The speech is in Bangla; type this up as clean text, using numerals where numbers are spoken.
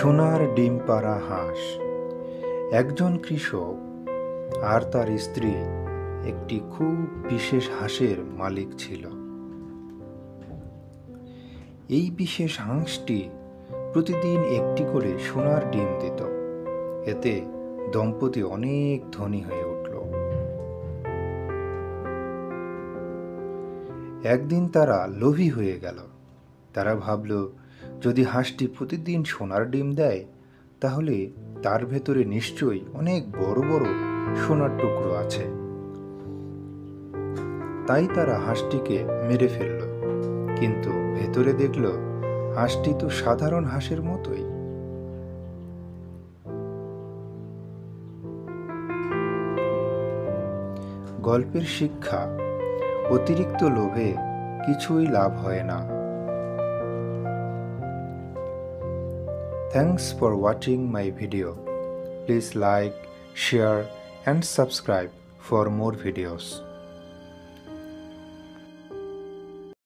সোনার ডিম পাড়া হাঁস। একজন কৃষক আর তার স্ত্রী একটি খুব বিশেষ হাঁসের মালিক ছিল। এই বিশেষ হাঁসটি প্রতিদিন একটি করে সোনার ডিম দিত। এতে দম্পতি অনেক ধনী হয়ে উঠল। একদিন তারা লোভী হয়ে গেল। তারা ভাবল, যদি হাঁসটি প্রতিদিন সোনার ডিম দেয় তাহলে তার ভেতরে নিশ্চয়ই অনেক বড় বড় সোনার টুকরো আছে। তাই তারা হাঁসটিকে মেরে ফেলল। কিন্তু ভেতরে দেখল হাঁসটি তো সাধারণ হাঁসের মতোই। গল্পের শিক্ষা: অতিরিক্ত লোভে কিছুই লাভ হয় না। Thanks for watching my video. Please like, share and subscribe for more videos.